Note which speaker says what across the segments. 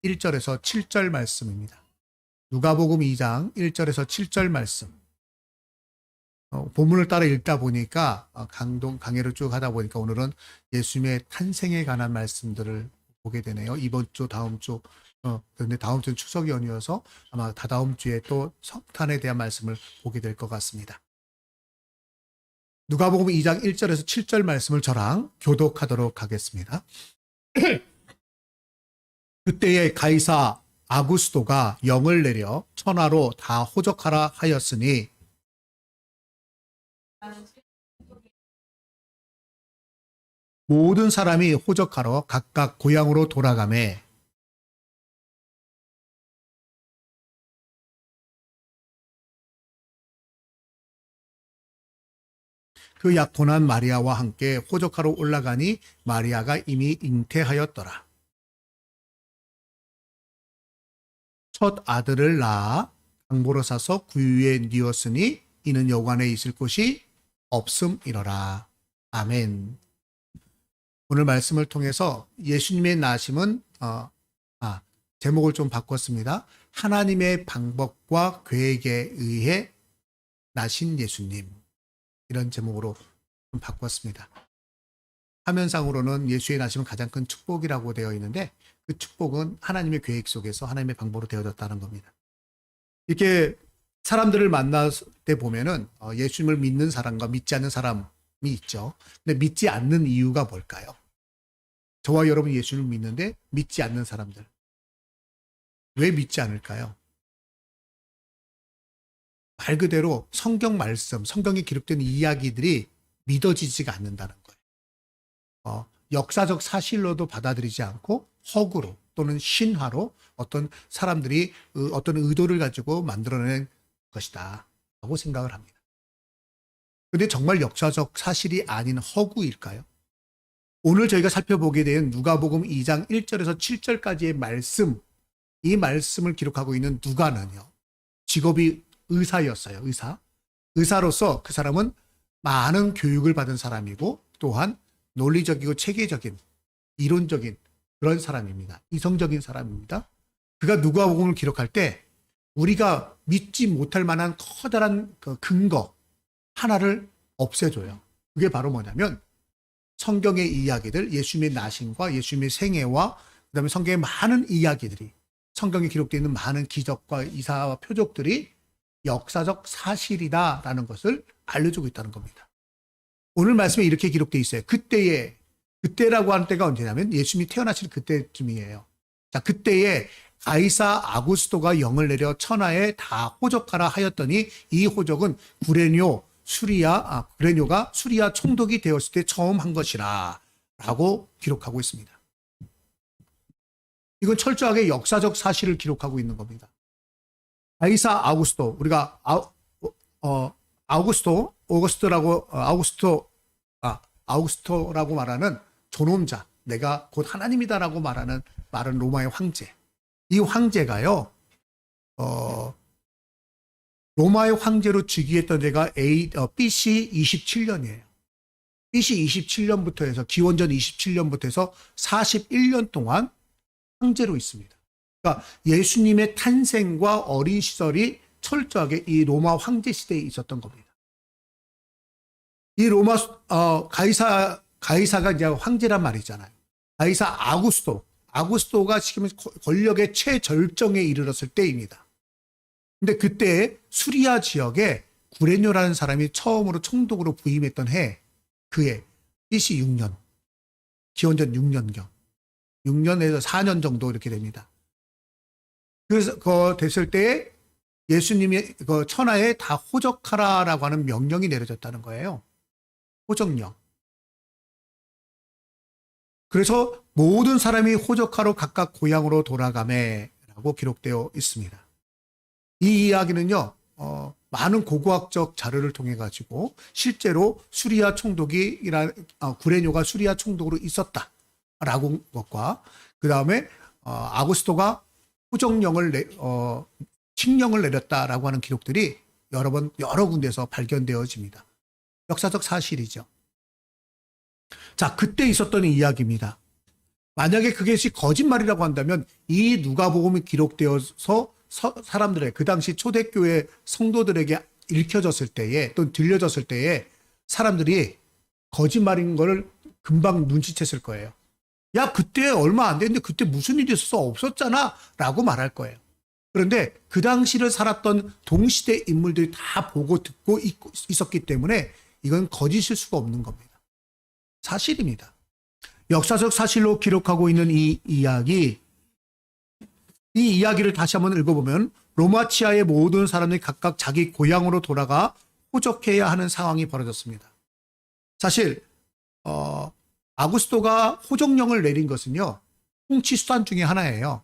Speaker 1: 1절에서 7절 말씀입니다. 누가복음 2장 1절에서 7절 말씀. 본문을 따라 읽다 보니까 강해를 쭉 하다 보니까 오늘은 예수님의 탄생에 관한 말씀들을 보게 되네요. 이번 주, 다음 주, 그런데 다음 주는 추석 연휴여서 아마 다다음 주에 또 성탄에 대한 말씀을 보게 될 것 같습니다. 누가복음 2장 1절에서 7절 말씀을 저랑 교독하도록 하겠습니다. 그때에 가이사 아구스도가 영을 내려 천하로 다 호적하라 하였으니 모든 사람이 호적하러 각각 고향으로 돌아가매 그 약혼한 마리아와 함께 호적하러 올라가니 마리아가 이미 잉태하였더라. 첫 아들을 낳아 강보로 사서 구유에 뉘었으니 이는 여관에 있을 곳이 없음이러라. 아멘. 오늘 말씀을 통해서 예수님의 나심은 제목을 좀 바꿨습니다. 하나님의 방법과 계획에 의해 나신 예수님. 이런 제목으로 좀 바꿨습니다. 화면상으로는 예수의 나심은 가장 큰 축복이라고 되어 있는데 그 축복은 하나님의 계획 속에서 하나님의 방법으로 되어졌다는 겁니다. 이렇게 사람들을 만날 때 보면은 예수님을 믿는 사람과 믿지 않는 사람이 있죠. 근데 믿지 않는 이유가 뭘까요? 저와 여러분 예수님을 믿는데 믿지 않는 사람들. 왜 믿지 않을까요? 말 그대로 성경 말씀, 성경에 기록된 이야기들이 믿어지지가 않는다는 거예요. 역사적 사실로도 받아들이지 않고 허구로 또는 신화로 어떤 사람들이 어떤 의도를 가지고 만들어낸 것이다 라고 생각을 합니다. 그런데 정말 역사적 사실이 아닌 허구일까요? 오늘 저희가 살펴보게 된 누가복음 2장 1절에서 7절까지의 말씀, 이 말씀을 기록하고 있는 누가는요, 직업이 의사였어요. 의사로서 그 사람은 많은 교육을 받은 사람이고 또한 논리적이고 체계적인 이론적인 그런 사람입니다. 이성적인 사람입니다. 그가 누가복음을 기록할 때 우리가 믿지 못할 만한 커다란 그 근거 하나를 없애줘요. 그게 바로 뭐냐면 성경의 이야기들, 예수님의 나심과 예수님의 생애와 그다음에 성경의 많은 이야기들이 성경에 기록되어 있는 많은 기적과 이사와 표적들이 역사적 사실이다라는 것을 알려주고 있다는 겁니다. 오늘 말씀에 이렇게 기록되어 있어요. 그때라고 하는 때가 언제냐면 예수님이 태어나실 그때쯤이에요. 자, 그때에 가이사 아구스도가 영을 내려 천하에 다 호적하라 하였더니 이 호적은 구레뇨가 수리아 총독이 되었을 때 처음 한 것이라 라고 기록하고 있습니다. 이건 철저하게 역사적 사실을 기록하고 있는 겁니다. 가이사 아구스도, 우리가 아우구스토라고 말하는 존엄자, 내가 곧 하나님이다라고 말하는 로마의 황제. 이 황제가요, 로마의 황제로 즉위했던 데가 BC 27년이에요. BC 27년부터 해서 기원전 27년부터 해서 41년 동안 황제로 있습니다. 그러니까 예수님의 탄생과 어린 시절이 철저하게 이 로마 황제 시대에 있었던 겁니다. 이 로마 가이사가 이제 황제란 말이잖아요. 가이사 아구스토가 지금 권력의 최절정에 이르렀을 때입니다. 근데 그때 수리아 지역에 구레뇨라는 사람이 처음으로 총독으로 부임했던 그해 BC 6년, 기원전 6년경, 6년에서 4년 정도 이렇게 됩니다. 그래서 됐을 때에 예수님이 천하에 다 호적하라라고 하는 명령이 내려졌다는 거예요. 호적령. 그래서 모든 사람이 호적하러 각각 고향으로 돌아가매라고 기록되어 있습니다. 이 이야기는요, 많은 고고학적 자료를 통해 가지고 실제로 구레뇨가 수리아 총독으로 있었다라고 것과 그 다음에 아구스토가 칙령을 내렸다라고 하는 기록들이 여러 군데서 발견되어집니다. 역사적 사실이죠. 자, 그때 있었던 이야기입니다. 만약에 그것이 거짓말이라고 한다면 이 누가복음이 기록되어서 사람들의 그 당시 초대교회 성도들에게 읽혀졌을 때에 또 들려졌을 때에 사람들이 거짓말인 거를 금방 눈치챘을 거예요. 야, 그때 얼마 안 됐는데 그때 무슨 일이 있었어? 없었잖아 라고 말할 거예요. 그런데 그 당시를 살았던 동시대 인물들이 다 보고 듣고 있었기 때문에 이건 거짓일 수가 없는 겁니다. 사실입니다. 역사적 사실로 기록하고 있는 이 이야기를 다시 한번 읽어보면 로마 치하의 모든 사람들이 각각 자기 고향으로 돌아가 호적해야 하는 상황이 벌어졌습니다. 사실 아구스토가 호적령을 내린 것은요, 통치 수단 중에 하나예요.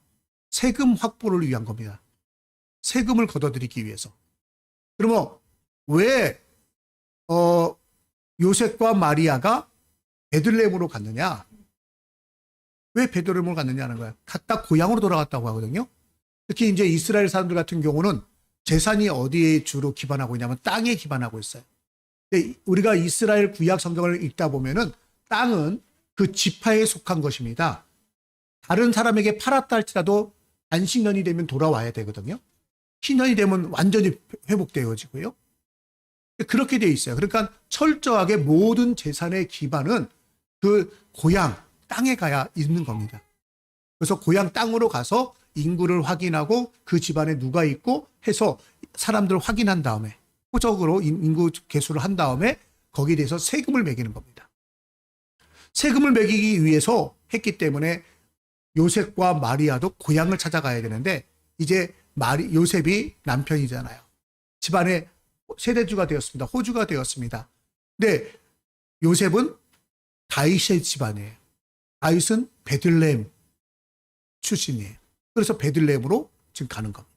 Speaker 1: 세금 확보를 위한 겁니다. 세금을 걷어들이기 위해서. 그러면 왜 요셉과 마리아가 베들레헴으로 갔느냐? 왜 베들레헴으로 갔느냐는 거예요. 각각 고향으로 돌아갔다고 하거든요. 특히 이제 이스라엘 사람들 같은 경우는 재산이 어디에 주로 기반하고 있냐면 땅에 기반하고 있어요. 근데 우리가 이스라엘 구약 성경을 읽다 보면은 땅은 그 지파에 속한 것입니다. 다른 사람에게 팔았다 할지라도 안식년이 되면 돌아와야 되거든요. 신년이 되면 완전히 회복되어지고요. 그렇게 되어 있어요. 그러니까 철저하게 모든 재산의 기반은 그 고향 땅에 가야 있는 겁니다. 그래서 고향 땅으로 가서 인구를 확인하고 그 집안에 누가 있고 해서 사람들을 확인한 다음에 호적으로 인구 계수를 한 다음에 거기에 대해서 세금을 매기는 겁니다. 세금을 매기기 위해서 했기 때문에 요셉과 마리아도 고향을 찾아가야 되는데 이제 요셉이 남편이잖아요. 집안의 세대주가 되었습니다. 호주가 되었습니다. 근데 요셉은 다윗의 집안이에요. 다윗은 베들레헴 출신이에요. 그래서 베들레헴으로 지금 가는 겁니다.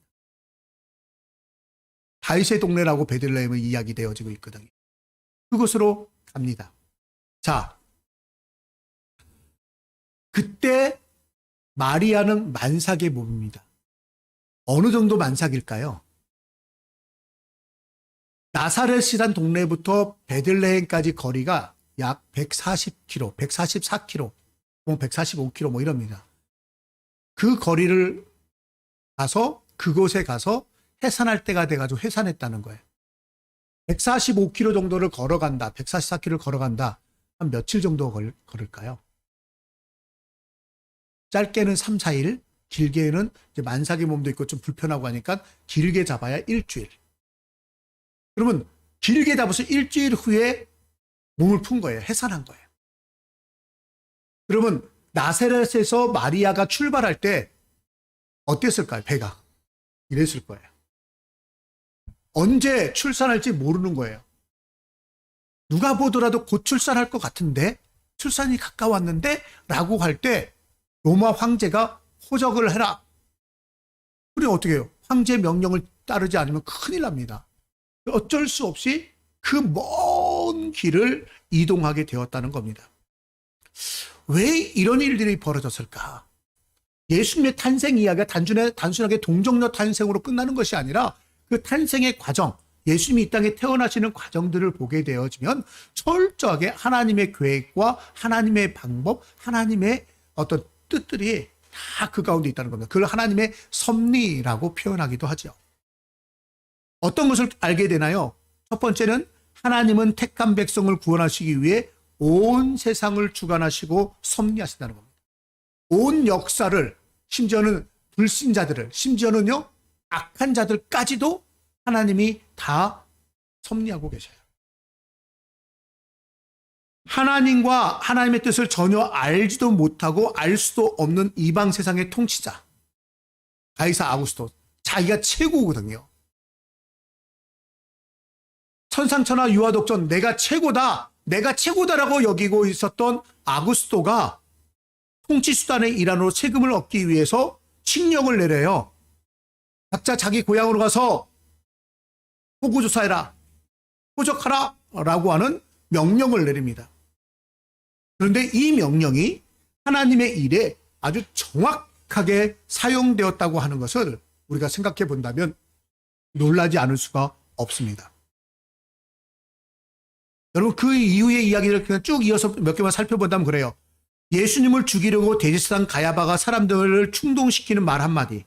Speaker 1: 다윗의 동네라고 베들레헴은 이야기되어지고 있거든요. 그곳으로 갑니다. 자, 그때 마리아는 만삭의 몸입니다. 어느 정도 만삭일까요? 나사렛이란 동네부터 베들레헴까지 거리가 약 140km, 144km, 145km 뭐 이럽니다. 그 거리를 가서 그곳에 가서 해산할 때가 돼가지고 해산했다는 거예요. 145km 정도를 걸어간다, 144km를 걸어간다. 한 며칠 정도 걸을까요? 짧게는 3, 4일, 길게는 이제 만삭의 몸도 있고 좀 불편하고 하니까 길게 잡아야 일주일. 그러면 길게 잡아서 일주일 후에 몸을 푼 거예요. 해산한 거예요. 그러면 나사렛에서 마리아가 출발할 때 어땠을까요? 배가 이랬을 거예요. 언제 출산할지 모르는 거예요. 누가 보더라도 곧 출산할 것 같은데 출산이 가까웠는데 라고 할 때 로마 황제가 호적을 해라. 그리고 어떻게 해요? 황제 명령을 따르지 않으면 큰일 납니다. 어쩔 수 없이 그 먼 길을 이동하게 되었다는 겁니다. 왜 이런 일들이 벌어졌을까? 예수님의 탄생 이야기가 단순하게 동정녀 탄생으로 끝나는 것이 아니라 그 탄생의 과정, 예수님이 이 땅에 태어나시는 과정들을 보게 되어지면 철저하게 하나님의 계획과 하나님의 방법, 하나님의 어떤 뜻들이 다 그 가운데 있다는 겁니다. 그걸 하나님의 섭리라고 표현하기도 하죠. 어떤 것을 알게 되나요? 첫 번째는 하나님은 택한 백성을 구원하시기 위해 온 세상을 주관하시고 섭리하신다는 겁니다. 온 역사를, 심지어는 불신자들을, 심지어는요 악한 자들까지도 하나님이 다 섭리하고 계셔요. 하나님과 하나님의 뜻을 전혀 알지도 못하고 알 수도 없는 이방 세상의 통치자 가이사 아구스토, 자기가 최고거든요. 천상천하 유아독전 내가 최고다, 내가 최고다라고 여기고 있었던 아구스토가 통치 수단의 일환으로 세금을 얻기 위해서 칙령을 내려요. 각자 자기 고향으로 가서 호구조사해라, 호적하라 라고 하는 명령을 내립니다. 그런데 이 명령이 하나님의 일에 아주 정확하게 사용되었다고 하는 것을 우리가 생각해 본다면 놀라지 않을 수가 없습니다. 여러분, 그 이후의 이야기를 그냥 쭉 이어서 몇 개만 살펴본다면 그래요. 예수님을 죽이려고 대제사장 가야바가 사람들을 충동시키는 말 한마디.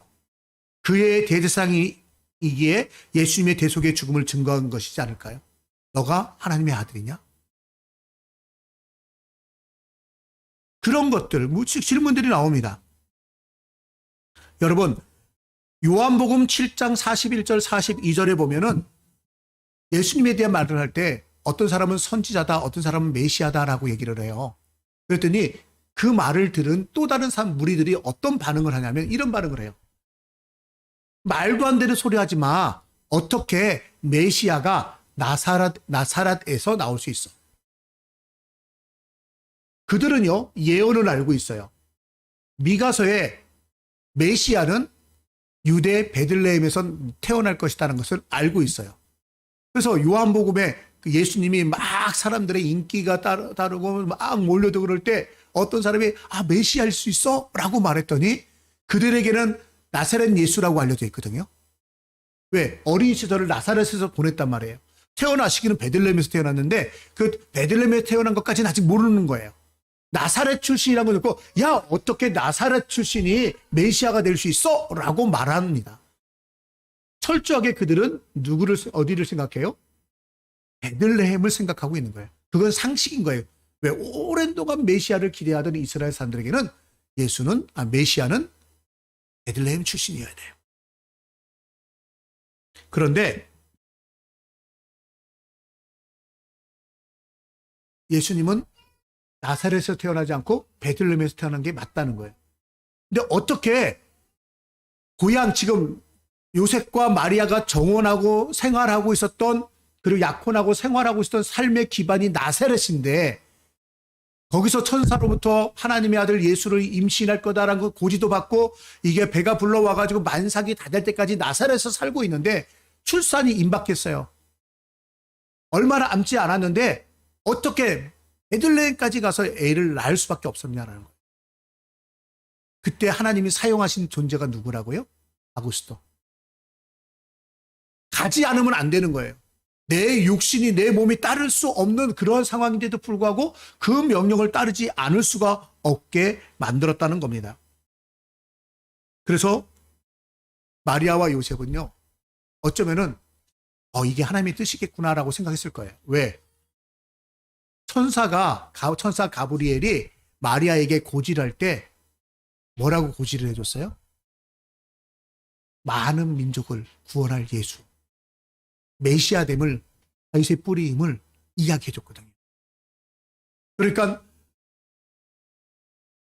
Speaker 1: 그의 대제사장이기에 예수님의 대속의 죽음을 증거한 것이지 않을까요? 너가 하나님의 아들이냐? 그런 것들, 질문들이 나옵니다. 여러분, 요한복음 7장 41절 42절에 보면은 예수님에 대한 말을 할 때 어떤 사람은 선지자다, 어떤 사람은 메시아다라고 얘기를 해요. 그랬더니 그 말을 들은 또 다른 무리들이 어떤 반응을 하냐면 이런 반응을 해요. 말도 안 되는 소리 하지 마. 어떻게 메시아가 나사렛에서 나올 수 있어? 그들은요, 예언을 알고 있어요. 미가서에 메시아는 유대 베들레헴에서 태어날 것이라는 것을 알고 있어요. 그래서 요한복음에 예수님이 막 사람들의 인기가 따르고 막 몰려들고 그럴 때 어떤 사람이 메시아일 수 있어? 라고 말했더니 그들에게는 나사렛 예수라고 알려져 있거든요. 왜? 어린 시절을 나사렛에서 보냈단 말이에요. 태어나시기는 베들레헴에서 태어났는데 그 베들레헴에서 태어난 것까지는 아직 모르는 거예요. 나사렛 출신이라고 듣고 야 어떻게 나사렛 출신이 메시아가 될 수 있어? 라고 말합니다. 철저하게 그들은 어디를 생각해요? 베들레헴을 생각하고 있는 거예요. 그건 상식인 거예요. 왜? 오랜 동안 메시아를 기대하던 이스라엘 사람들에게는 메시아는 베들레헴 출신이어야 돼요. 그런데 예수님은 나사렛에서 태어나지 않고 베들레헴에서 태어난 게 맞다는 거예요. 근데 어떻게 고향 지금 요셉과 마리아가 정원하고 생활하고 있었던 그리고 약혼하고 생활하고 있었던 삶의 기반이 나사렛인데 거기서 천사로부터 하나님의 아들 예수를 임신할 거다라는 그 고지도 받고 이게 배가 불러와가지고 만삭이 다 될 때까지 나사렛에서 살고 있는데 출산이 임박했어요. 얼마나 남지 않았는데 어떻게 베들레헴까지 가서 애를 낳을 수밖에 없었냐라는 거예요. 그때 하나님이 사용하신 존재가 누구라고요? 아구스토. 가지 않으면 안 되는 거예요. 내 육신이 내 몸이 따를 수 없는 그런 상황인데도 불구하고 그 명령을 따르지 않을 수가 없게 만들었다는 겁니다. 그래서 마리아와 요셉은요, 어쩌면은 이게 하나님의 뜻이겠구나라고 생각했을 거예요. 왜? 천사 가브리엘이 마리아에게 고지를 할 때 뭐라고 고지를 해줬어요? 많은 민족을 구원할 예수, 메시아됨을, 다윗의 뿌리임을 이야기해줬거든요. 그러니까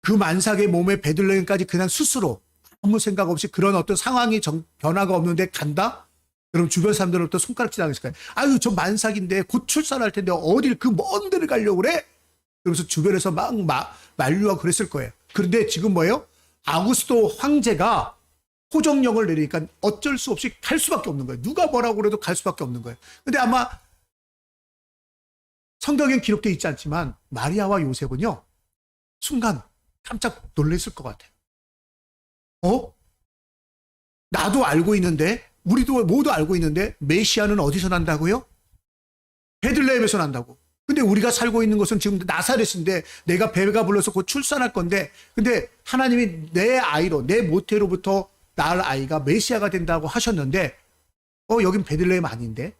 Speaker 1: 그 만삭의 몸에 베들레헴까지 그냥 스스로 아무 생각 없이 그런 어떤 상황이 변화가 없는데 간다? 그럼 주변 사람들은 또 손가락질 당했을 거예요. 아유, 저 만삭인데 곧 출산할 텐데 어딜 그 먼 데를 가려고 그래? 그러면서 주변에서 막 만류하고 그랬을 거예요. 그런데 지금 뭐예요? 아구스토 황제가 호정령을 내리니까 어쩔 수 없이 갈 수밖에 없는 거예요. 누가 뭐라고 그래도 갈 수밖에 없는 거예요. 근데 아마 성경엔 기록되어 있지 않지만 마리아와 요셉은요, 순간 깜짝 놀랐을 것 같아요. 나도 알고 있는데, 우리도 모두 알고 있는데 메시아는 어디서 난다고요? 베들레헴에서 난다고. 근데 우리가 살고 있는 것은 지금 나사렛인데 내가 배가 불러서 곧 출산할 건데, 근데 하나님이 내 아이로, 내 모태로부터 낳을 아이가 메시아가 된다고 하셨는데 여긴 베들레헴 아닌데,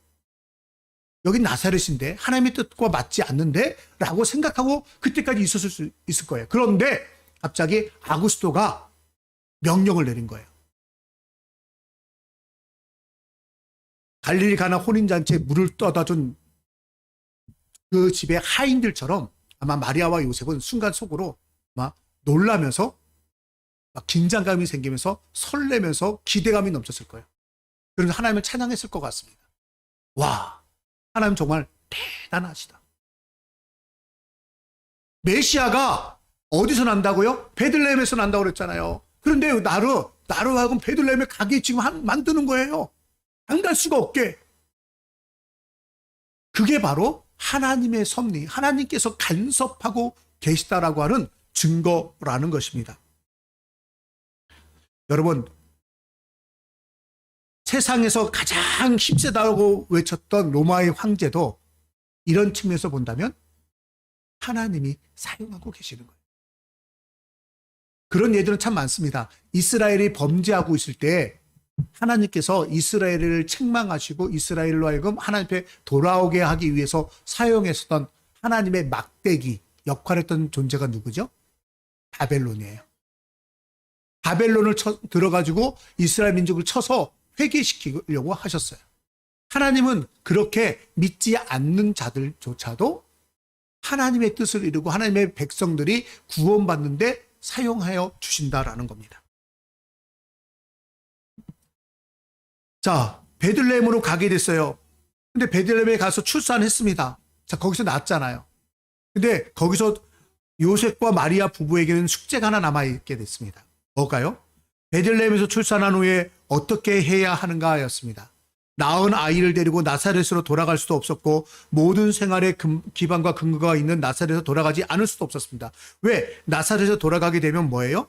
Speaker 1: 여긴 나사렛인데, 하나님의 뜻과 맞지 않는데 라고 생각하고 그때까지 있었을 수 있을 거예요. 그런데 갑자기 아구스토가 명령을 내린 거예요. 갈릴리 가나 혼인잔치에 물을 떠다 준 그 집의 하인들처럼 아마 마리아와 요셉은 순간 속으로 막 놀라면서 막 긴장감이 생기면서 설레면서 기대감이 넘쳤을 거예요. 그래서 하나님을 찬양했을 것 같습니다. 와, 하나님 정말 대단하시다. 메시아가 어디서 난다고요? 베들레헴에서 난다고 그랬잖아요. 그런데 나로 하여금 베들레헴에 가게 지금 만드는 거예요. 안 갈 수가 없게. 그게 바로 하나님의 섭리, 하나님께서 간섭하고 계시다라고 하는 증거라는 것입니다. 여러분, 세상에서 가장 힘세다고 외쳤던 로마의 황제도 이런 측면에서 본다면 하나님이 사용하고 계시는 거예요. 그런 예들은 참 많습니다. 이스라엘이 범죄하고 있을 때 하나님께서 이스라엘을 책망하시고 이스라엘로 하여금 하나님 앞에 돌아오게 하기 위해서 사용했었던 하나님의 막대기 역할했던 존재가 누구죠? 바벨론이에요. 바벨론을 들어가지고 이스라엘 민족을 쳐서 회개시키려고 하셨어요. 하나님은 그렇게 믿지 않는 자들조차도 하나님의 뜻을 이루고 하나님의 백성들이 구원받는데 사용하여 주신다라는 겁니다. 자, 베들레헴으로 가게 됐어요. 근데 베들레헴에 가서 출산했습니다. 자, 거기서 낳았잖아요. 근데 거기서 요셉과 마리아 부부에게는 숙제가 하나 남아있게 됐습니다. 뭘까요? 베들레헴에서 출산한 후에 어떻게 해야 하는가 하였습니다. 낳은 아이를 데리고 나사렛으로 돌아갈 수도 없었고 모든 생활의 기반과 근거가 있는 나사렛에서 돌아가지 않을 수도 없었습니다. 왜? 나사렛에서 돌아가게 되면 뭐예요?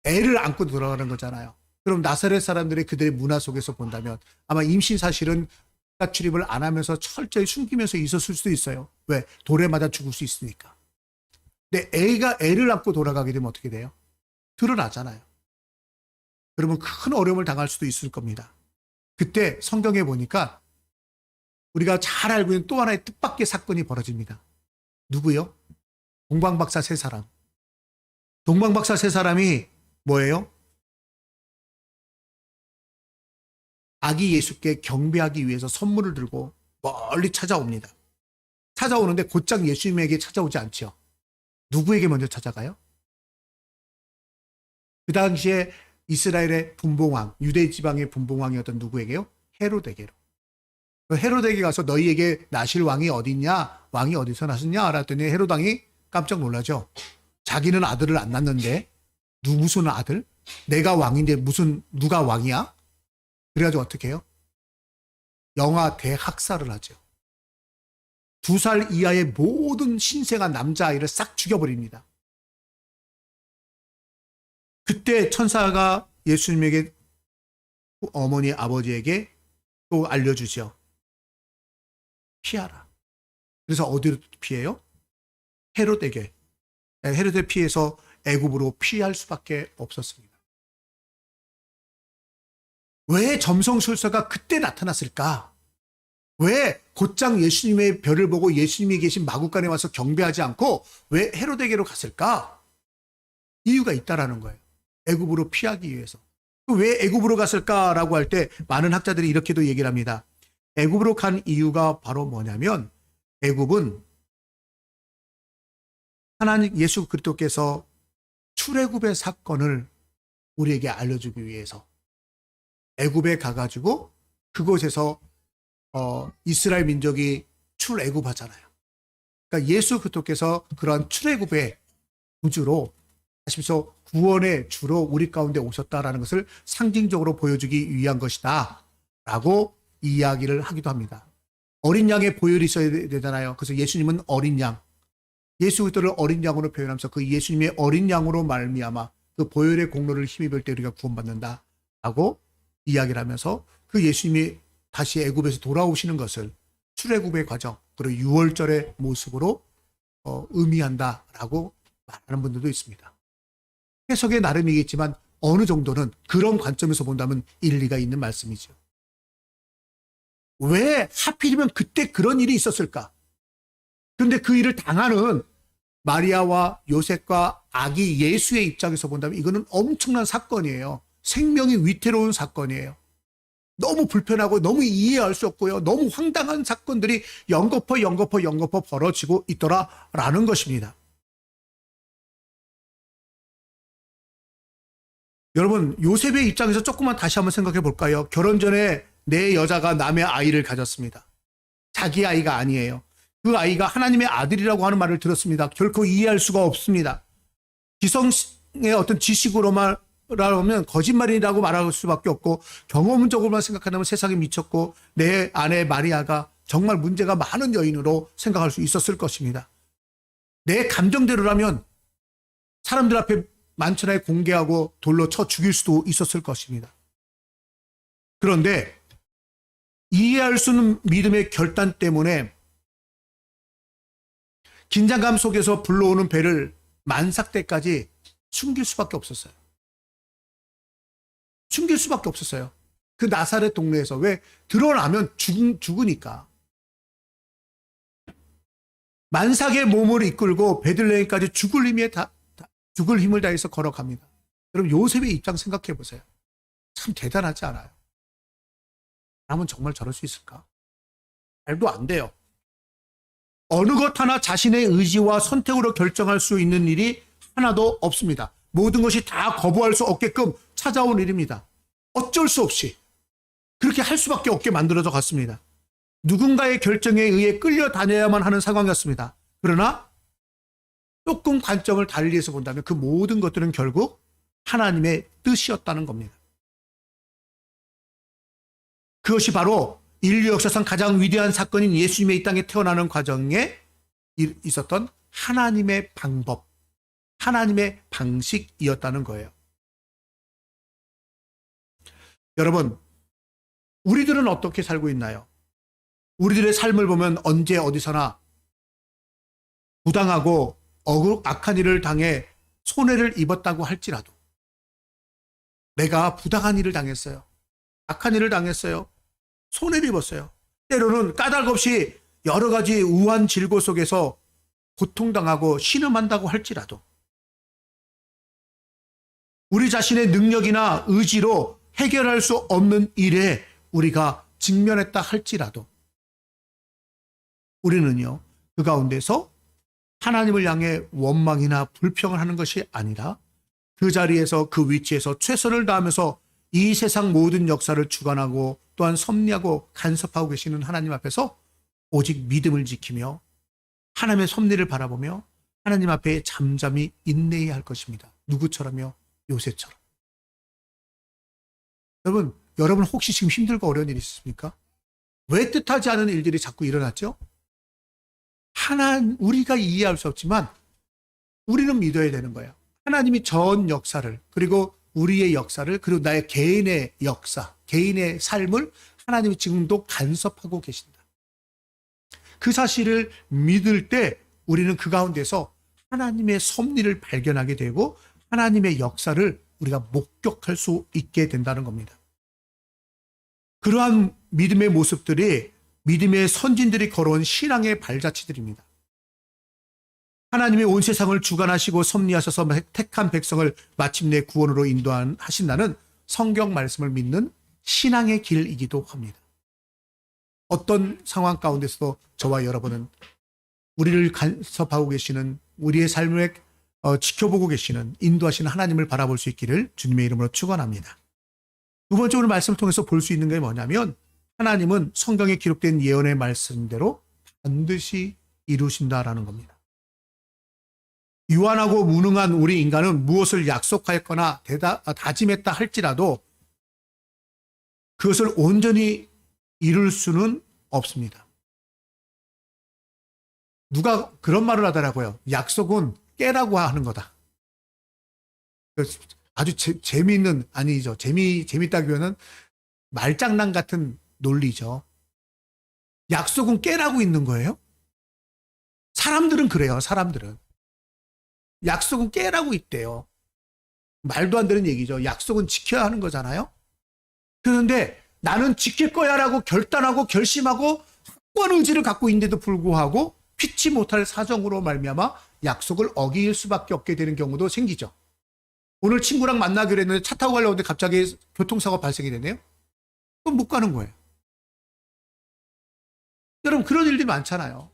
Speaker 1: 애를 안고 돌아가는 거잖아요. 그럼 나사렛 사람들이 그들의 문화 속에서 본다면 아마 임신 사실은 출입을 안 하면서 철저히 숨기면서 있었을 수도 있어요. 왜? 돌에 맞아 죽을 수 있으니까. 근데 애를 안고 돌아가게 되면 어떻게 돼요? 드러나잖아요. 그러면 큰 어려움을 당할 수도 있을 겁니다. 그때 성경에 보니까 우리가 잘 알고 있는 또 하나의 뜻밖의 사건이 벌어집니다. 누구요? 동방박사 세 사람. 동방박사 세 사람이 뭐예요? 아기 예수께 경배하기 위해서 선물을 들고 멀리 찾아옵니다. 찾아오는데 곧장 예수님에게 찾아오지 않죠. 누구에게 먼저 찾아가요? 그 당시에 이스라엘의 분봉왕, 유대 지방의 분봉왕이었던 누구에게요? 헤로데게로. 헤로데게 가서 너희에게 나실 왕이 어딨냐? 왕이 어디서 나셨냐? 알았더니 헤로당이 깜짝 놀라죠. 자기는 아들을 안 낳는데 무슨 아들? 내가 왕인데 누가 왕이야? 그래가지고 어떻게 해요? 영아 대학살을 하죠. 2살 이하의 모든 신생아 남자아이를 싹 죽여버립니다. 그때 천사가 예수님에게 어머니 아버지에게 또 알려주죠. 피하라. 그래서 어디로 피해요? 헤롯에게. 헤롯에 피해서 애굽으로 피할 수밖에 없었습니다. 왜 점성술사가 그때 나타났을까? 왜 곧장 예수님의 별을 보고 예수님이 계신 마구간에 와서 경배하지 않고 왜 헤롯에게로 갔을까? 이유가 있다라는 거예요. 애굽으로 피하기 위해서. 왜 애굽으로 갔을까라고 할 때 많은 학자들이 이렇게도 얘기를 합니다. 애굽으로 간 이유가 바로 뭐냐면 애굽은 하나님 예수 그리스도께서 출애굽의 사건을 우리에게 알려주기 위해서 애굽에 가가지고 그곳에서 이스라엘 민족이 출애굽하잖아요. 그러니까 예수 그리스도께서 그러한 출애굽의 구주로 하시면서 구원의 주로 우리 가운데 오셨다라는 것을 상징적으로 보여주기 위한 것이다 라고 이야기를 하기도 합니다. 어린 양의 보혈이 있어야 되잖아요. 그래서 예수님은 어린 양, 예수 그리스도를 어린 양으로 표현하면서 그 예수님의 어린 양으로 말미암아 그 보혈의 공로를 힘입을 때 우리가 구원받는다 라고 이야기를 하면서 그 예수님이 다시 애굽에서 돌아오시는 것을 출애굽의 과정 그리고 유월절의 모습으로 의미한다라고 말하는 분들도 있습니다. 해석의 나름이겠지만 어느 정도는 그런 관점에서 본다면 일리가 있는 말씀이죠. 왜 하필이면 그때 그런 일이 있었을까? 그런데 그 일을 당하는 마리아와 요셉과 아기 예수의 입장에서 본다면 이거는 엄청난 사건이에요. 생명이 위태로운 사건이에요. 너무 불편하고 너무 이해할 수 없고요. 너무 황당한 사건들이 연거퍼 벌어지고 있더라라는 것입니다. 여러분, 요셉의 입장에서 조금만 다시 한번 생각해 볼까요? 결혼 전에 내 여자가 남의 아이를 가졌습니다. 자기 아이가 아니에요. 그 아이가 하나님의 아들이라고 하는 말을 들었습니다. 결코 이해할 수가 없습니다. 기성의 어떤 지식으로만 라면 거짓말이라고 말할 수밖에 없고 경험적으로만 생각한다면 세상에 미쳤고 내 아내 마리아가 정말 문제가 많은 여인으로 생각할 수 있었을 것입니다. 내 감정대로라면 사람들 앞에 만천하에 공개하고 돌로 쳐 죽일 수도 있었을 것입니다. 그런데 이해할 수 없는 믿음의 결단 때문에 긴장감 속에서 불러오는 배를 만삭 때까지 숨길 수밖에 없었어요. 숨길 수밖에 없었어요. 그 나사렛 동네에서. 왜? 드러나면 죽으니까. 만삭의 몸을 이끌고 베들레헴까지 죽을 힘을 다해서 걸어갑니다. 여러분, 요셉의 입장 생각해 보세요. 참 대단하지 않아요? 사람은 정말 저럴 수 있을까? 말도 안 돼요. 어느 것 하나 자신의 의지와 선택으로 결정할 수 있는 일이 하나도 없습니다. 모든 것이 다 거부할 수 없게끔 찾아온 일입니다. 어쩔 수 없이 그렇게 할 수밖에 없게 만들어져 갔습니다. 누군가의 결정에 의해 끌려다녀야만 하는 상황이었습니다. 그러나 조금 관점을 달리해서 본다면 그 모든 것들은 결국 하나님의 뜻이었다는 겁니다. 그것이 바로 인류 역사상 가장 위대한 사건인 예수님의 이 땅에 태어나는 과정에 있었던 하나님의 방법, 하나님의 방식이었다는 거예요. 여러분, 우리들은 어떻게 살고 있나요? 우리들의 삶을 보면 언제 어디서나 부당하고 악한 일을 당해 손해를 입었다고 할지라도, 내가 부당한 일을 당했어요. 악한 일을 당했어요. 손해를 입었어요. 때로는 까닭없이 여러 가지 우한 질고 속에서 고통당하고 신음한다고 할지라도, 우리 자신의 능력이나 의지로 해결할 수 없는 일에 우리가 직면했다 할지라도, 우리는요, 그 가운데서 하나님을 향해 원망이나 불평을 하는 것이 아니라 그 자리에서, 그 위치에서 최선을 다하면서 이 세상 모든 역사를 주관하고 또한 섭리하고 간섭하고 계시는 하나님 앞에서 오직 믿음을 지키며 하나님의 섭리를 바라보며 하나님 앞에 잠잠히 인내해야 할 것입니다. 누구처럼요? 요셉처럼. 여러분 혹시 지금 힘들고 어려운 일이 있습니까? 왜 뜻하지 않은 일들이 자꾸 일어났죠? 우리가 이해할 수 없지만 우리는 믿어야 되는 거예요. 하나님이 전 역사를, 그리고 우리의 역사를, 그리고 나의 개인의 역사, 개인의 삶을 하나님이 지금도 간섭하고 계신다. 그 사실을 믿을 때 우리는 그 가운데서 하나님의 섭리를 발견하게 되고 하나님의 역사를 우리가 목격할 수 있게 된다는 겁니다. 그러한 믿음의 모습들이 믿음의 선진들이 걸어온 신앙의 발자취들입니다. 하나님이 온 세상을 주관하시고 섭리하셔서 택한 백성을 마침내 구원으로 인도하신다는 성경 말씀을 믿는 신앙의 길이기도 합니다. 어떤 상황 가운데서도 저와 여러분은 우리를 간섭하고 계시는, 우리의 삶을 지켜보고 계시는, 인도하시는 하나님을 바라볼 수 있기를 주님의 이름으로 축원합니다. 두 번째, 오늘 말씀을 통해서 볼 수 있는 게 뭐냐면, 하나님은 성경에 기록된 예언의 말씀대로 반드시 이루신다라는 겁니다. 유한하고 무능한 우리 인간은 무엇을 약속하였거나 다짐했다 할지라도 그것을 온전히 이룰 수는 없습니다. 누가 그런 말을 하더라고요. 약속은 깨라고 하는 거다. 아주 재미있는, 아니죠. 재밌다기보다는 말장난 같은 논리죠. 약속은 깨라고 있는 거예요? 사람들은 그래요. 사람들은. 약속은 깨라고 있대요. 말도 안 되는 얘기죠. 약속은 지켜야 하는 거잖아요. 그런데 나는 지킬 거야라고 결단하고 결심하고 확고한 의지를 갖고 있는데도 불구하고 피치 못할 사정으로 말미암아 약속을 어길 수밖에 없게 되는 경우도 생기죠. 오늘 친구랑 만나기로 했는데 차 타고 가려고 하는데 갑자기 교통사고 발생이 되네요. 그럼 못 가는 거예요. 여러분, 그런 일들이 많잖아요.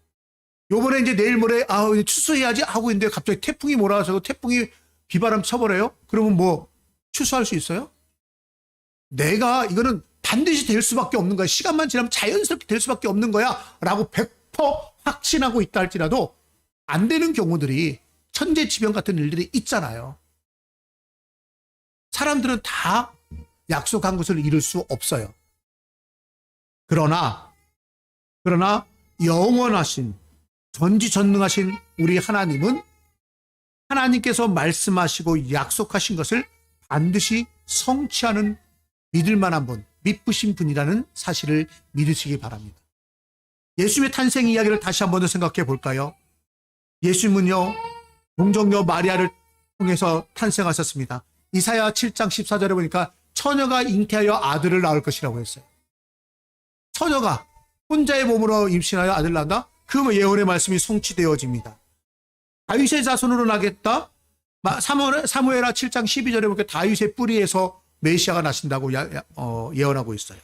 Speaker 1: 요번에 이제 내일 모레 취소해야지 하고 있는데 갑자기 태풍이 몰아와서 태풍이 비바람 쳐버려요? 그러면 뭐 취소할 수 있어요? 내가 이거는 반드시 될 수밖에 없는 거야. 시간만 지나면 자연스럽게 될 수밖에 없는 거야 라고 100% 확신하고 있다 할지라도 안 되는 경우들이, 천재지변 같은 일들이 있잖아요. 사람들은 다 약속한 것을 이룰 수 없어요. 그러나 영원하신, 전지전능하신 우리 하나님은 하나님께서 말씀하시고 약속하신 것을 반드시 성취하는 믿을 만한 분, 믿으신 분이라는 사실을 믿으시기 바랍니다. 예수의 탄생 이야기를 다시 한 번 더 생각해 볼까요? 예수님은요, 동정녀 마리아를 통해서 탄생하셨습니다. 이사야 7장 14절에 보니까 처녀가 잉태하여 아들을 낳을 것이라고 했어요. 처녀가 혼자의 몸으로 임신하여 아들을 낳는다? 그 예언의 말씀이 성취되어집니다. 다윗의 자손으로 나겠다? 사무엘하 7장 12절에 보니까 다윗의 뿌리에서 메시아가 나신다고 예언하고 있어요.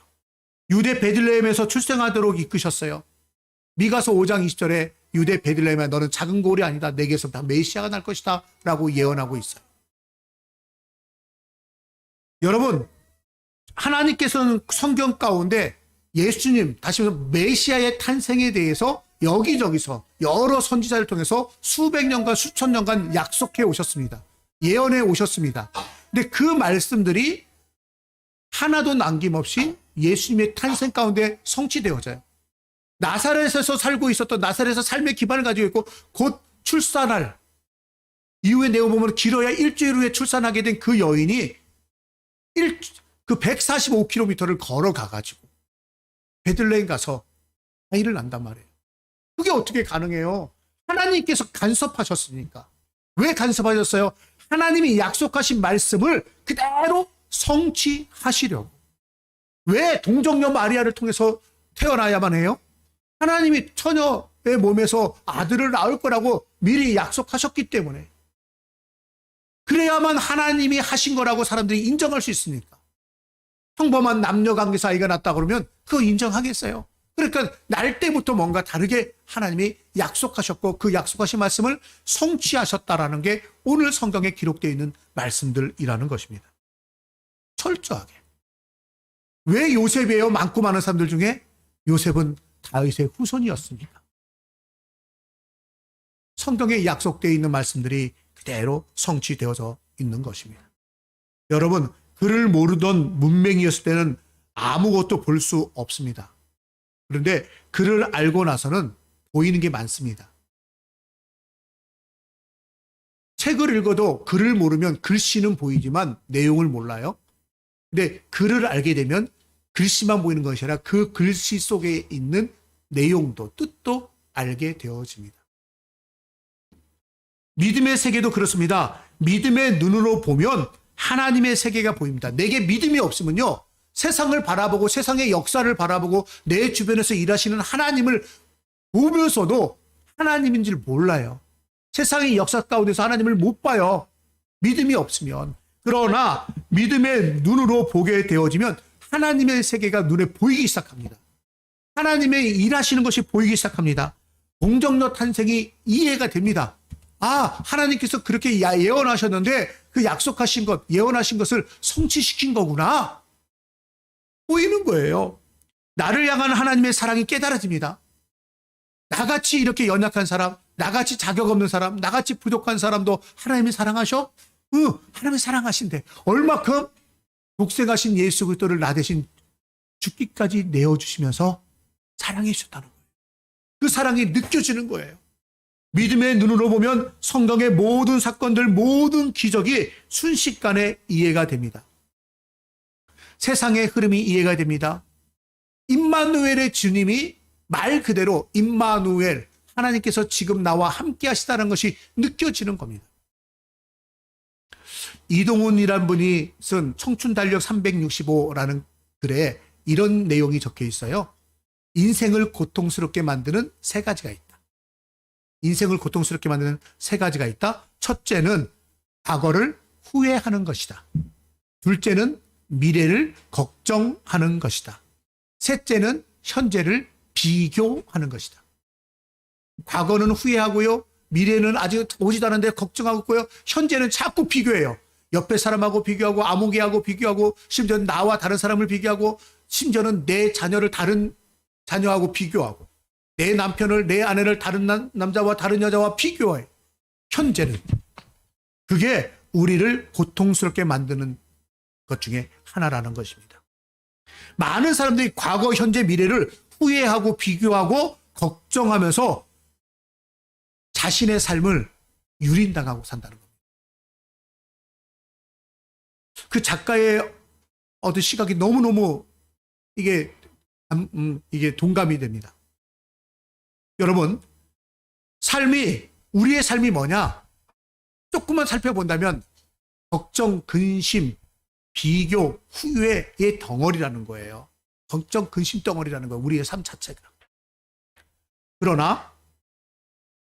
Speaker 1: 유대 베들레헴에서 출생하도록 이끄셨어요. 미가서 5장 20절에 유대 베들레헴아 너는 작은 고울이 아니다. 내게서 다 메시아가 날 것이다 라고 예언하고 있어요. 여러분, 하나님께서는 성경 가운데 예수님, 다시 말해서 메시아의 탄생에 대해서 여기저기서 여러 선지자를 통해서 수백 년간 수천 년간 약속해 오셨습니다. 예언해 오셨습니다. 근데 그 말씀들이 하나도 남김없이 예수님의 탄생 가운데 성취되어져요. 나사렛에서 살고 있었던 나사렛에서 삶의 기반을 가지고 있고 곧 출산할 이후에 내어보면 길어야 일주일 후에 출산하게 된 그 여인이 그 145km를 걸어가가지고 베들레헴 가서 아이를 낳는단 말이에요. 그게 어떻게 가능해요? 하나님께서 간섭하셨으니까. 왜 간섭하셨어요? 하나님이 약속하신 말씀을 그대로 성취하시려고. 왜 동정녀 마리아를 통해서 태어나야만 해요? 하나님이 처녀의 몸에서 아들을 낳을 거라고 미리 약속하셨기 때문에. 그래야만 하나님이 하신 거라고 사람들이 인정할 수 있으니까. 평범한 남녀관계에서 아이가 낳았다 그러면 그거 인정하겠어요? 그러니까 날 때부터 뭔가 다르게 하나님이 약속하셨고 그 약속하신 말씀을 성취하셨다라는 게 오늘 성경에 기록되어 있는 말씀들이라는 것입니다. 철저하게. 왜 요셉이에요? 많고 많은 사람들 중에 요셉은 다윗의 후손이었습니다. 성경에 약속되어 있는 말씀들이 그대로 성취되어져 있는 것입니다. 여러분, 그를 모르던 문맹이었을 때는 아무것도 볼 수 없습니다. 그런데 그를 알고 나서는 보이는 게 많습니다. 책을 읽어도 글을 모르면 글씨는 보이지만 내용을 몰라요. 근데 글을 알게 되면 글씨만 보이는 것이 아니라 그 글씨 속에 있는 내용도 뜻도 알게 되어집니다. 믿음의 세계도 그렇습니다. 믿음의 눈으로 보면 하나님의 세계가 보입니다. 내게 믿음이 없으면요, 세상을 바라보고 세상의 역사를 바라보고 내 주변에서 일하시는 하나님을 보면서도 하나님인 줄 몰라요. 세상의 역사 가운데서 하나님을 못 봐요. 믿음이 없으면. 그러나 믿음의 눈으로 보게 되어지면 하나님의 세계가 눈에 보이기 시작합니다. 하나님의 일하시는 것이 보이기 시작합니다. 동정녀 탄생이 이해가 됩니다. 아, 하나님께서 그렇게 예언하셨는데 그 약속하신 것, 예언하신 것을 성취시킨 거구나. 보이는 거예요. 나를 향한 하나님의 사랑이 깨달아집니다. 나같이 이렇게 연약한 사람, 나같이 자격 없는 사람, 나같이 부족한 사람도 하나님이 사랑하셔? 하나님이 사랑하신대. 얼마큼? 독생하신 예수 그리스도를 나 대신 죽기까지 내어주시면서 사랑해 주셨다는 거예요. 그 사랑이 느껴지는 거예요. 믿음의 눈으로 보면 성경의 모든 사건들, 모든 기적이 순식간에 이해가 됩니다. 세상의 흐름이 이해가 됩니다. 임마누엘의 주님이 말 그대로 임마누엘, 하나님께서 지금 나와 함께 하시다는 것이 느껴지는 겁니다. 이동훈이란 분이 쓴 청춘달력 365라는 글에 이런 내용이 적혀 있어요. 인생을 고통스럽게 만드는 세 가지가 있다. 인생을 고통스럽게 만드는 세 가지가 있다. 첫째는 과거를 후회하는 것이다. 둘째는 미래를 걱정하는 것이다. 셋째는 현재를 비교하는 것이다. 과거는 후회하고요. 미래는 아직 오지도 않은데 걱정하고 있고요. 현재는 자꾸 비교해요. 옆에 사람하고 비교하고 아무개하고 비교하고 심지어 나와 다른 사람을 비교하고 심지어는 내 자녀를 다른 자녀하고 비교하고 내 남편을 내 아내를 다른 남자와 다른 여자와 비교해. 현재는 그게 우리를 고통스럽게 만드는 것 중에 하나라는 것입니다. 많은 사람들이 과거, 현재, 미래를 후회하고 비교하고 걱정하면서 자신의 삶을 유린당하고 산다는 겁니다. 그 작가의 어떤 시각이 너무너무 이게 동감이 됩니다. 여러분, 삶이 우리의 삶이 뭐냐? 조금만 살펴본다면 걱정, 근심, 비교, 후회의 덩어리라는 거예요. 걱정, 근심 덩어리라는 거예요. 우리의 삶 자체가. 그러나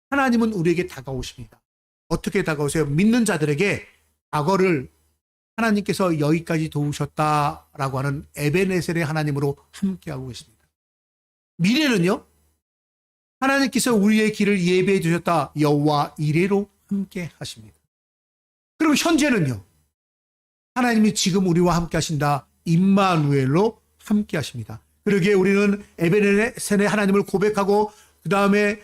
Speaker 1: 하나님은 우리에게 다가오십니다. 어떻게 다가오세요? 믿는 자들에게 과거를 하나님께서 여기까지 도우셨다라고 하는 에베네셀의 하나님으로 함께하고 계십니다. 미래는요? 하나님께서 우리의 길을 예배해 주셨다. 여호와 이레로 함께 하십니다. 그럼 현재는요? 하나님이 지금 우리와 함께 하신다. 임마누엘로 함께 하십니다. 그러기에 우리는 에베네셀의 하나님을 고백하고 그 다음에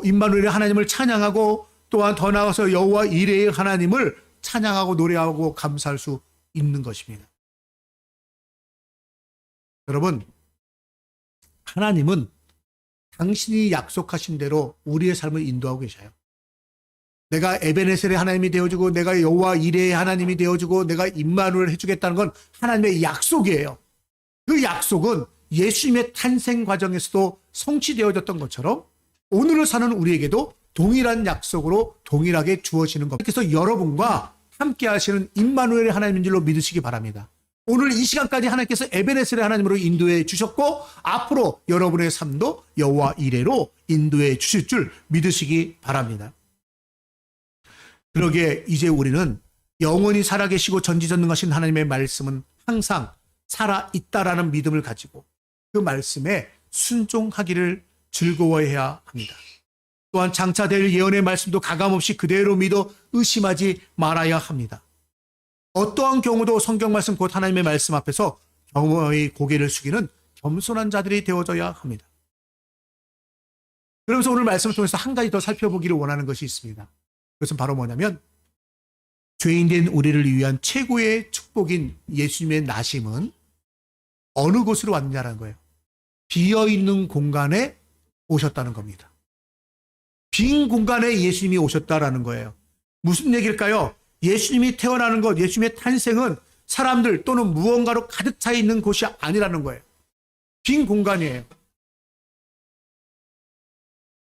Speaker 1: 임마누엘의 하나님을 찬양하고 또한 더 나아가서 여호와 이레의 하나님을 찬양하고 노래하고 감사할 수 있는 것입니다. 여러분, 하나님은 당신이 약속하신 대로 우리의 삶을 인도하고 계셔요. 내가 에베네셀의 하나님이 되어주고 내가 여호와 이레의 하나님이 되어주고 내가 임마누엘을 해주겠다는 건 하나님의 약속이에요. 그 약속은 예수님의 탄생 과정에서도 성취되어졌던 것처럼 오늘을 사는 우리에게도 동일한 약속으로 동일하게 주어지는 겁니다. 그래서 여러분과 함께 하시는 임마누엘의 하나님인 줄로 믿으시기 바랍니다. 오늘 이 시간까지 하나님께서 에베네셀의 하나님으로 인도해 주셨고 앞으로 여러분의 삶도 여호와 이레로 인도해 주실 줄 믿으시기 바랍니다. 그러기에 이제 우리는 영원히 살아계시고 전지전능하신 하나님의 말씀은 항상 살아있다라는 믿음을 가지고 그 말씀에 순종하기를 즐거워해야 합니다. 또한 장차될 예언의 말씀도 가감없이 그대로 믿어 의심하지 말아야 합니다. 어떠한 경우도 성경 말씀 곧 하나님의 말씀 앞에서 겸허히 고개를 숙이는 겸손한 자들이 되어져야 합니다. 그러면서 오늘 말씀을 통해서 한 가지 더 살펴보기를 원하는 것이 있습니다. 그것은 바로 뭐냐면 죄인된 우리를 위한 최고의 축복인 예수님의 나심은 어느 곳으로 왔느냐는 거예요. 비어있는 공간에 오셨다는 겁니다. 빈 공간에 예수님이 오셨다라는 거예요. 무슨 얘기일까요? 예수님이 태어나는 것, 예수님의 탄생은 사람들 또는 무언가로 가득 차 있는 곳이 아니라는 거예요. 빈 공간이에요.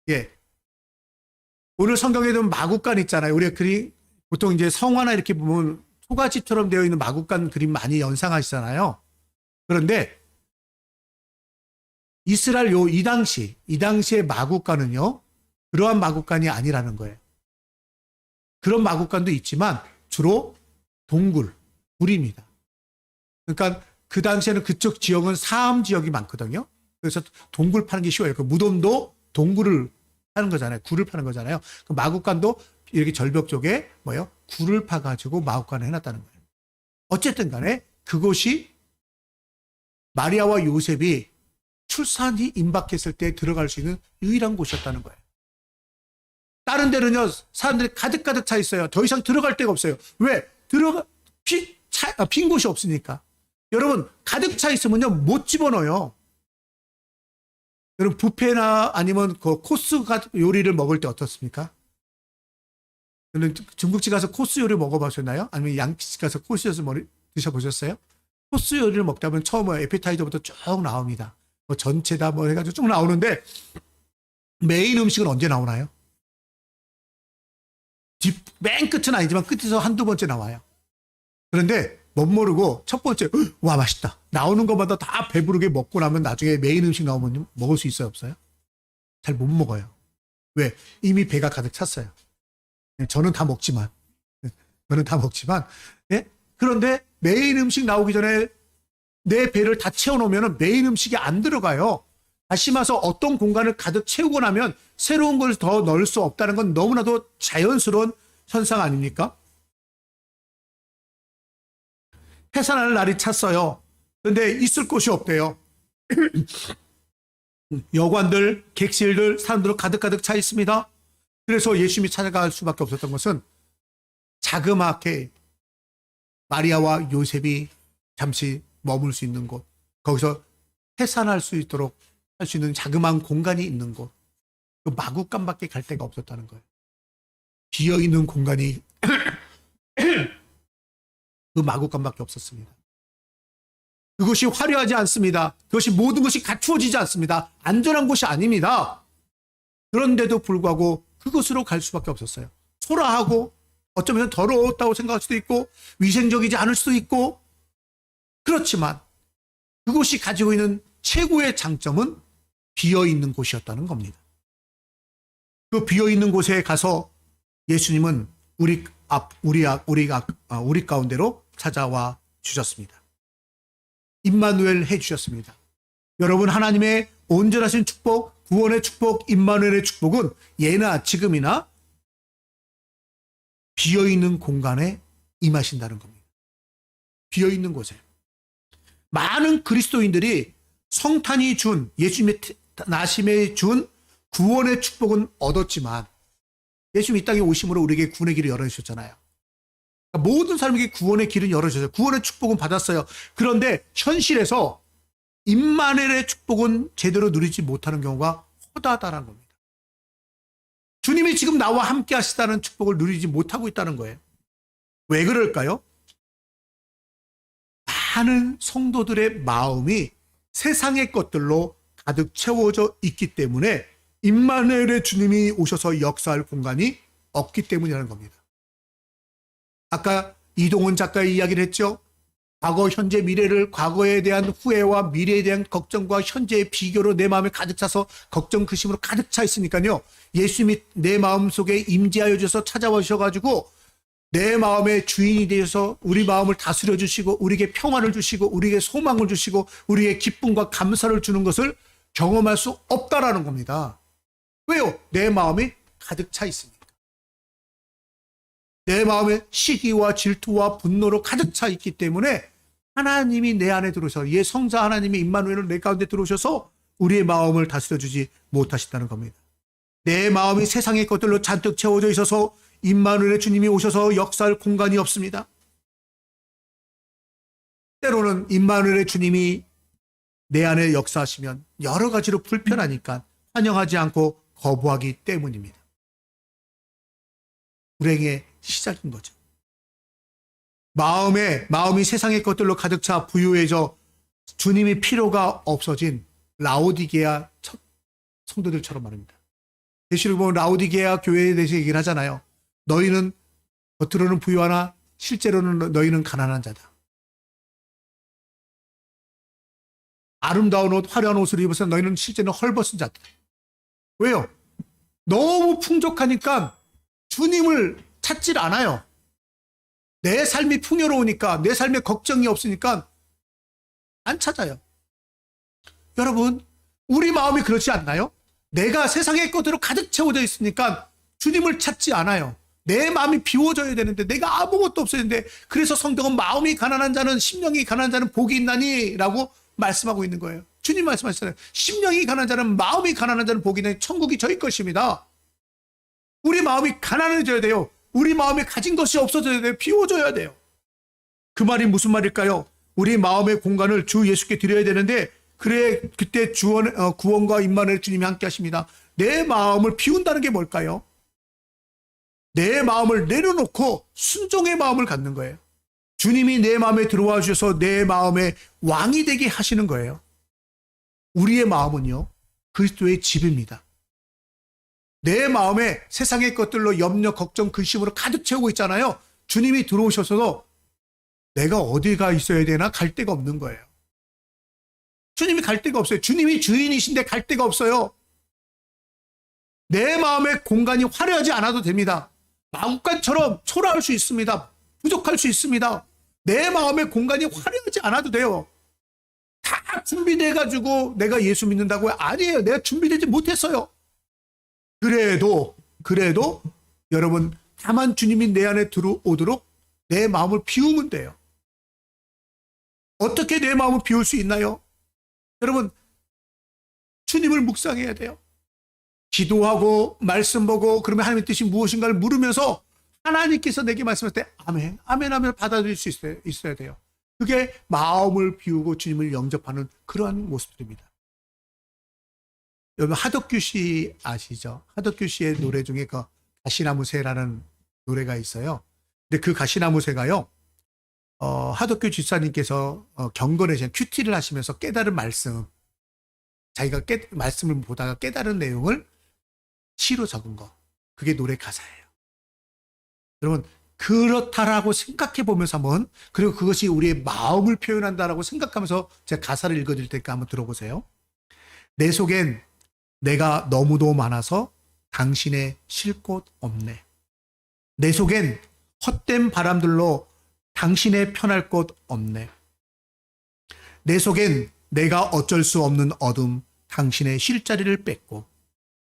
Speaker 1: 예. 오늘 성경에도 마구간 있잖아요. 우리가 보통 이제 성화나 이렇게 보면 소가지처럼 되어 있는 마구간 그림 많이 연상하시잖아요. 그런데 이스라엘 이 당시의 마구간은요, 그러한 마구간이 아니라는 거예요. 그런 마구간도 있지만 주로 굴입니다. 그러니까 그 당시에는 그쪽 지역은 사암 지역이 많거든요. 그래서 동굴 파는 게 쉬워요. 그 무덤도 동굴을 파는 거잖아요. 굴을 파는 거잖아요. 그 마구간도 이렇게 절벽 쪽에 굴을 파가지고 마구간을 해놨다는 거예요. 어쨌든 간에 그곳이 마리아와 요셉이 출산이 임박했을 때 들어갈 수 있는 유일한 곳이었다는 거예요. 다른 데는요, 사람들이 가득가득 차 있어요. 더 이상 들어갈 데가 없어요. 왜? 빈 곳이 없으니까. 여러분, 가득 차 있으면요, 못 집어넣어요. 여러분, 뷔페나 아니면 그 코스 요리를 먹을 때 어떻습니까? 여러분, 중국집 가서 코스 요리 먹어보셨나요? 아니면 양키집 가서 코스 요리 드셔보셨어요? 코스 요리를 먹다 보면 처음에 에피타이저부터 쭉 나옵니다. 뭐 전체다 뭐 해가지고 쭉 나오는데 메인 음식은 언제 나오나요? 맨 끝은 아니지만 끝에서 한두 번째 나와요. 그런데 못 모르고 첫 번째 와 맛있다 나오는 것마다 다 배부르게 먹고 나면 나중에 메인 음식 나오면 먹을 수 있어요, 없어요? 잘 못 먹어요. 왜? 이미 배가 가득 찼어요. 저는 다 먹지만 예? 그런데 메인 음식 나오기 전에 내 배를 다 채워놓으면 메인 음식이 안 들어가요. 다시 말해서 어떤 공간을 가득 채우고 나면 새로운 걸 더 넣을 수 없다는 건 너무나도 자연스러운 현상 아닙니까? 해산할 날이 찼어요. 그런데 있을 곳이 없대요. 여관들, 객실들, 사람들은 가득가득 차 있습니다. 그래서 예수님이 찾아갈 수밖에 없었던 것은 자그맣게 마리아와 요셉이 잠시 머물 수 있는 곳, 거기서 해산할 수 있도록 할 수 있는 자그마한 공간이 있는 곳, 그 마구간밖에 갈 데가 없었다는 거예요. 비어있는 공간이 그 마구간밖에 없었습니다. 그것이 화려하지 않습니다. 그것이 모든 것이 갖추어지지 않습니다. 안전한 곳이 아닙니다. 그런데도 불구하고 그것으로 갈 수밖에 없었어요. 초라하고 어쩌면 더러웠다고 생각할 수도 있고 위생적이지 않을 수도 있고, 그렇지만 그곳이 가지고 있는 최고의 장점은 비어있는 곳이었다는 겁니다. 그 비어있는 곳에 가서 예수님은 우리 가운데로 찾아와 주셨습니다. 임마누엘 해주셨습니다. 여러분, 하나님의 온전하신 축복, 구원의 축복, 임마누엘의 축복은 예나 지금이나 비어있는 공간에 임하신다는 겁니다. 비어있는 곳에. 많은 그리스도인들이 성탄이 준, 예수님의 나심에 준 구원의 축복은 얻었지만 예수님 이 땅에 오심으로 우리에게 구원의 길을 열어주셨잖아요. 그러니까 모든 사람에게 구원의 길은 열어주셨어요. 구원의 축복은 받았어요. 그런데 현실에서 임마누엘의 축복은 제대로 누리지 못하는 경우가 허다하다는 겁니다. 주님이 지금 나와 함께 하시다는 축복을 누리지 못하고 있다는 거예요. 왜 그럴까요? 많은 성도들의 마음이 세상의 것들로 가득 채워져 있기 때문에 임마누엘의 주님이 오셔서 역사할 공간이 없기 때문이라는 겁니다. 아까 이동훈 작가의 이야기를 했죠. 과거, 현재, 미래를, 과거에 대한 후회와 미래에 대한 걱정과 현재의 비교로 내 마음에 가득 차서 걱정, 근심으로 가득 차 있으니까요. 예수님이 내 마음속에 임재하여 주셔서 찾아오셔가지고 내 마음의 주인이 되어서 우리 마음을 다스려 주시고 우리에게 평안을 주시고 우리에게 소망을 주시고 우리에게 기쁨과 감사를 주는 것을 경험할 수 없다라는 겁니다. 왜요? 내 마음이 가득 차 있으니까. 내 마음에 시기와 질투와 분노로 가득 차 있기 때문에 하나님이 내 안에 들어오셔서, 예, 성자 하나님이 임마누엘로 내 가운데 들어오셔서 우리의 마음을 다스려 주지 못하신다는 겁니다. 내 마음이 세상의 것들로 잔뜩 채워져 있어서 임마누엘의 주님이 오셔서 역사할 공간이 없습니다. 때로는 임마누엘의 주님이 내 안에 역사하시면 여러 가지로 불편하니까 환영하지 않고 거부하기 때문입니다. 불행의 시작인 거죠. 마음이 세상의 것들로 가득 차 부유해져 주님이 필요가 없어진 라오디게아 성도들처럼 말입니다. 계시록 보면 라오디게아 교회에 대해서 얘기를 하잖아요. 너희는 겉으로는 부유하나 실제로는 너희는 가난한 자다. 아름다운 옷, 화려한 옷을 입어서 너희는 실제는 헐벗은 자다. 왜요? 너무 풍족하니까 주님을 찾질 않아요. 내 삶이 풍요로우니까, 내 삶에 걱정이 없으니까 안 찾아요. 여러분, 우리 마음이 그렇지 않나요? 내가 세상의 것으로 가득 채워져 있으니까 주님을 찾지 않아요. 내 마음이 비워져야 되는데 내가 아무것도 없었는데, 그래서 성경은 마음이 가난한 자는, 심령이 가난한 자는 복이 있나니 라고 말씀하고 있는 거예요. 주님 말씀하셨잖아요. 심령이 가난한 자는, 마음이 가난한 자는 복이 있나니 천국이 저희 것입니다. 우리 마음이 가난해져야 돼요. 우리 마음에 가진 것이 없어져야 돼요. 비워져야 돼요. 그 말이 무슨 말일까요? 우리 마음의 공간을 주 예수께 드려야 되는데, 그래, 그때 구원과 임마누엘 주님이 함께 하십니다. 내 마음을 비운다는 게 뭘까요? 내 마음을 내려놓고 순종의 마음을 갖는 거예요. 주님이 내 마음에 들어와 주셔서 내 마음의 왕이 되게 하시는 거예요. 우리의 마음은요, 그리스도의 집입니다. 내 마음에 세상의 것들로 염려, 걱정, 근심으로 가득 채우고 있잖아요. 주님이 들어오셔서도 내가 어디가 있어야 되나 갈 데가 없는 거예요. 주님이 갈 데가 없어요. 주님이 주인이신데 갈 데가 없어요. 내 마음의 공간이 화려하지 않아도 됩니다. 마구간처럼 초라할 수 있습니다. 부족할 수 있습니다. 내 마음의 공간이 화려하지 않아도 돼요. 다 준비돼가지고 내가 예수 믿는다고요? 아니에요. 내가 준비되지 못했어요. 그래도 여러분, 다만 주님이 내 안에 들어오도록 내 마음을 비우면 돼요. 어떻게 내 마음을 비울 수 있나요? 여러분, 주님을 묵상해야 돼요. 기도하고 말씀 보고, 그러면 하나님의 뜻이 무엇인가를 물으면서 하나님께서 내게 말씀할 때 아멘, 아멘 하면 받아들일 수 있어야 돼요. 그게 마음을 비우고 주님을 영접하는 그러한 모습들입니다. 여러분, 하덕규 씨 아시죠? 하덕규 씨의 노래 중에 그 가시나무새라는 노래가 있어요. 근데 그 가시나무새가요, 하덕규 집사님께서 경건에 큐티를 하시면서 깨달은 말씀, 자기가 말씀을 보다가 깨달은 내용을 시로 적은 거. 그게 노래 가사예요. 여러분, 그렇다라고 생각해 보면서 한번, 그리고 그것이 우리의 마음을 표현한다라고 생각하면서 제가 가사를 읽어드릴 테니까 한번 들어보세요. 내 속엔 내가 너무도 많아서 당신의 쉴 곳 없네. 내 속엔 헛된 바람들로 당신의 편할 곳 없네. 내 속엔 내가 어쩔 수 없는 어둠, 당신의 쉴 자리를 뺐고,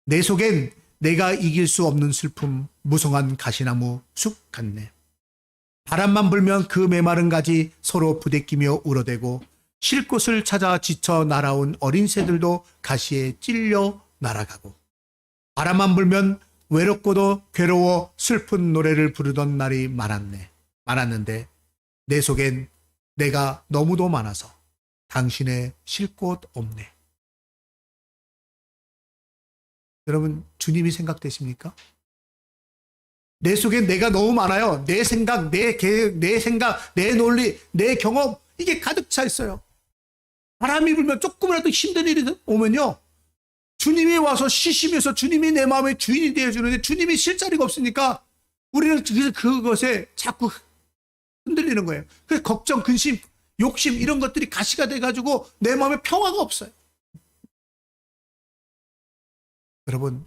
Speaker 1: 내 속엔 내가 이길 수 없는 슬픔, 무성한 가시나무 숲 같네. 바람만 불면 그 메마른 가지 서로 부대끼며 울어대고, 쉴 곳을 찾아 지쳐 날아온 어린 새들도 가시에 찔려 날아가고, 바람만 불면 외롭고도 괴로워 슬픈 노래를 부르던 날이 많았는데 내 속엔 내가 너무도 많아서 당신의 쉴 곳 없네. 여러분, 주님이 생각되십니까? 내 속엔 내가 너무 많아요. 내 생각, 내 계획, 내 생각, 내 논리, 내 경험, 이게 가득 차 있어요. 바람이 불면 조금이라도 힘든 일이 오면요, 주님이 와서 쉬시면서 주님이 내 마음의 주인이 되어주는데 주님이 쉴 자리가 없으니까 우리는 그것에 자꾸 흔들리는 거예요. 그래서 걱정, 근심, 욕심 이런 것들이 가시가 돼가지고 내 마음에 평화가 없어요. 여러분,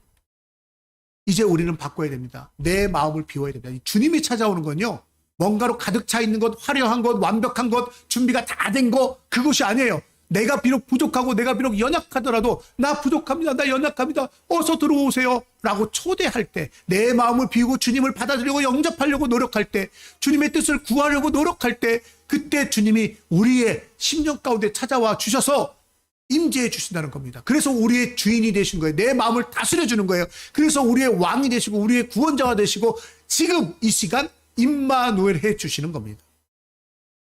Speaker 1: 이제 우리는 바꿔야 됩니다. 내 마음을 비워야 됩니다. 주님이 찾아오는 건요, 뭔가로 가득 차 있는 것, 화려한 것, 완벽한 것, 준비가 다 된 것, 그것이 아니에요. 내가 비록 부족하고 내가 비록 연약하더라도 나 부족합니다. 나 연약합니다. 어서 들어오세요. 라고 초대할 때, 내 마음을 비우고 주님을 받아들이고 영접하려고 노력할 때, 주님의 뜻을 구하려고 노력할 때, 그때 주님이 우리의 심령 가운데 찾아와 주셔서 임재해 주신다는 겁니다. 그래서 우리의 주인이 되신 거예요. 내 마음을 다스려 주는 거예요. 그래서 우리의 왕이 되시고 우리의 구원자가 되시고 지금 이 시간 임마누엘 해 주시는 겁니다.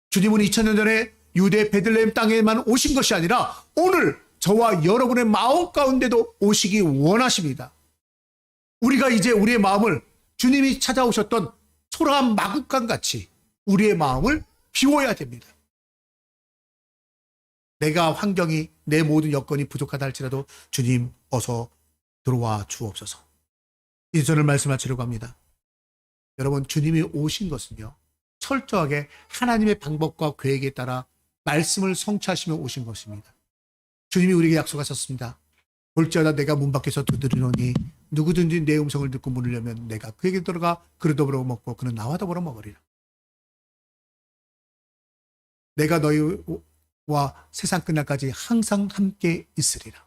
Speaker 1: 주님은 2000년 전에 유대 베들레헴 땅에만 오신 것이 아니라 오늘 저와 여러분의 마음 가운데도 오시기 원하십니다. 우리가 이제 우리의 마음을 주님이 찾아오셨던 초라한 마구간 같이 우리의 마음을 비워야 됩니다. 내가 환경이, 내 모든 여건이 부족하다 할지라도 주님 어서 들어와 주옵소서. 이제 저는 말씀 마치려고 합니다. 여러분, 주님이 오신 것은요, 철저하게 하나님의 방법과 계획에 따라 말씀을 성취하시며 오신 것입니다. 주님이 우리에게 약속하셨습니다. 볼지어다 내가 문 밖에서 두드리노니 누구든지 내 음성을 듣고 문을 열면 내가 그에게 들어가 그를 더불어 먹고 그는 나와 더불어 먹으리라. 내가 너희와 세상 끝날까지 항상 함께 있으리라.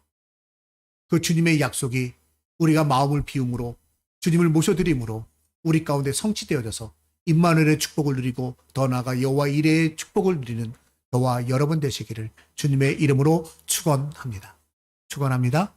Speaker 1: 그 주님의 약속이 우리가 마음을 비움으로 주님을 모셔드림으로 우리 가운데 성취되어져서 임마누엘의 축복을 누리고 더 나아가 여호와 이레의 축복을 누리는 저와 여러분 되시기를 주님의 이름으로 축원합니다. 축원합니다.